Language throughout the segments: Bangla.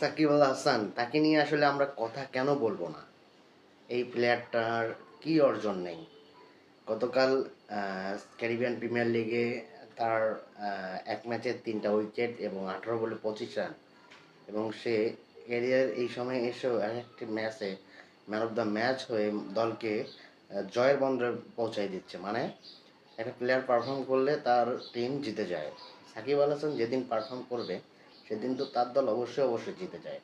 সাকিব আল হাসান, তাকে নিয়ে আসলে আমরা কথা কেন বলবো না? এই প্লেয়ারটার কি অর্জন নেই? গতকাল ক্যারিবিয়ান প্রিমিয়ার লিগে তার এক ম্যাচে 3টা উইকেট এবং 18 বলে 25 রান, এবং সে ক্যারিয়ার এই সময় এসেও এক একটি ম্যাচে ম্যান অফ দ্য ম্যাচ হয়ে দলকে জয়ের বন্দরে পৌঁছাই দিচ্ছে। মানে একটা প্লেয়ার পারফর্ম করলে তার টিম জিতে যায়। সাকিব আল হাসান যেদিন পারফর্ম করবে সেদিন তো তার দল অবশ্যই অবশ্যই জিতে যায়।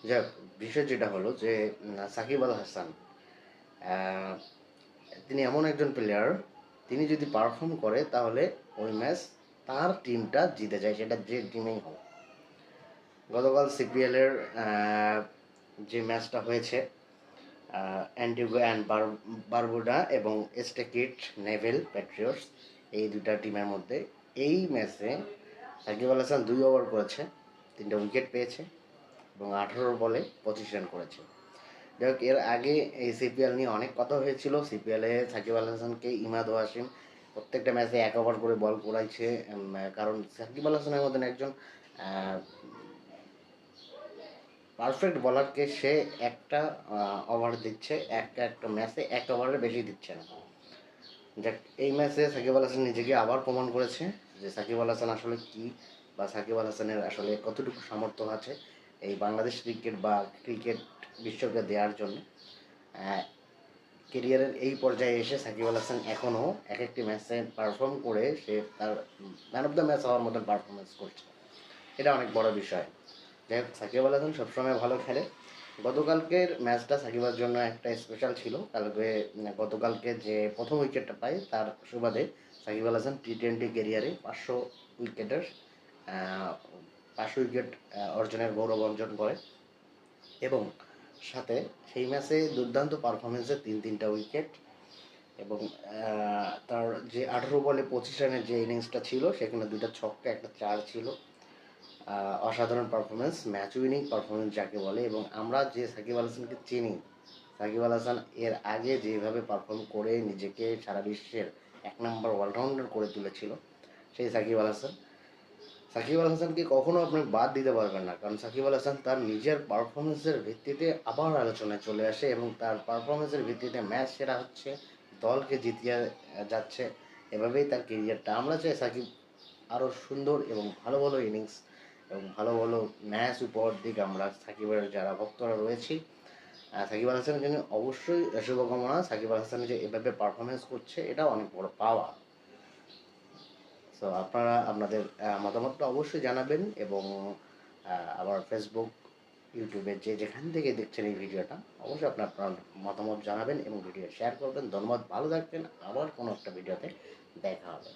যাক, বিষয় যেটা হলো যে সাকিব আল হাসান আহ, তিনি এমন একজন প্লেয়ার, তিনি যদি পারফর্ম করে তাহলে ওই ম্যাচ তার টিমটা জিতে যায়, সেটা যে টিমেই হোক। গতকাল সিপিএলের যে ম্যাচটা হয়েছে অ্যান্টিগুয়া অ্যান্ড বারবুডা এবং স্টেকিট নেভেল প্যাট্রিয়টস, এই দুটা টিমের মধ্যে, এই ম্যাচে সাকিব আল হাসান 2 ওভার করেছে, 3টা উইকেট পেয়েছে এবং 18 বলে 25 রান করেছে। যাই হোক, এর আগে এই সিপিএল নিয়ে অনেক কথা হয়েছিল। সিপিএলে সাকিব আল হাসানকে ইমাদ ওয়াসিম প্রত্যেকটা ম্যাচে 1 ওভার করে বল করাইছে, কারণ সাকিব আল হাসানের মতন একজন পারফেক্ট বলারকে সে একটা ওভার দিচ্ছে, একটা ম্যাচে 1 ওভারের বেশি দিচ্ছে না। যাক, এই ম্যাচে সাকিব আল হাসান নিজেকে আবার প্রমাণ করেছে যে সাকিব আল হাসান আসলে কী, বা সাকিব আল হাসানের আসলে কতটুকু সামর্থ্য আছে এই বাংলাদেশ ক্রিকেট বা ক্রিকেট বিশ্বকে দেওয়ার জন্য। কেরিয়ারের এই পর্যায়ে এসে সাকিব আল হাসান এখনও এক একটি ম্যাচে পারফর্ম করে সে তার ম্যান অফ দ্য ম্যাচ হওয়ার মতন পারফরমেন্স করছে, এটা অনেক বড় বিষয়। যাই হোক, সাকিব আল হাসান সবসময় ভালো খেলে। গতকালকের ম্যাচটা সাকিবের জন্য একটা স্পেশাল ছিল। গতকালকে যে প্রথম উইকেটটা পায় তার সুবাদে সাকিব আল হাসান টি-20 ক্যারিয়ারে 500 উইকেটের 500 উইকেট অর্জনের গৌরব অর্জন করে, এবং সাথে সেই ম্যাচে দুর্দান্ত পারফরমেন্সে 3টা উইকেট, এবং তার যে 18 বলে 25 রানের যে ইনিংসটা ছিল সেখানে 2টা ছক্কা, একটা চার ছিল। অসাধারণ পারফরমেন্স, ম্যাচ উইনিং পারফরমেন্স যাকে বলে। এবং আমরা যে সাকিব আল হাসানকে চিনি, সাকিব আল হাসান এর আগে যেভাবে পারফর্ম করে নিজেকে সারা বিশ্বের 1 নম্বর অলরাউন্ডার করে তুলেছিল, সেই সাকিব আল হাসানকে কখনো আপনি বাদ দিতে পারবেন না, কারণ সাকিব আল হাসান তার নিজের পারফরমেন্সের ভিত্তিতে আবার আলোচনায় চলে আসে এবং তার পারফরমেন্সের ভিত্তিতে ম্যাচ সেরা হচ্ছে, দলকে জিতিয়ে যাচ্ছে। এভাবেই তার কেরিয়ারটা। আমরা চাই সাকিব আরও সুন্দর এবং ভালো ভালো ইনিংস এবং ভালো ভালো ম্যাচ উপহার দিক। আমরা সাকিবের যারা ভক্তরা রয়েছি, সাকিব আল হাসানের জন্য অবশ্যই শুভকামনা। সাকিব আল হাসান যে এভাবে পারফরমেন্স করছে, এটা অনেক বড় পাওয়া। সো আপনারা আপনাদের মতামতটা অবশ্যই জানাবেন, এবং আবার ফেসবুক, ইউটিউবে যে যেখান থেকে দেখছেন এই ভিডিওটা, অবশ্যই আপনার মতামত জানাবেন এবং ভিডিও শেয়ার করবেন। ধন্যবাদ, ভালো থাকবেন, আবার কোনো একটা ভিডিওতে দেখা হবে।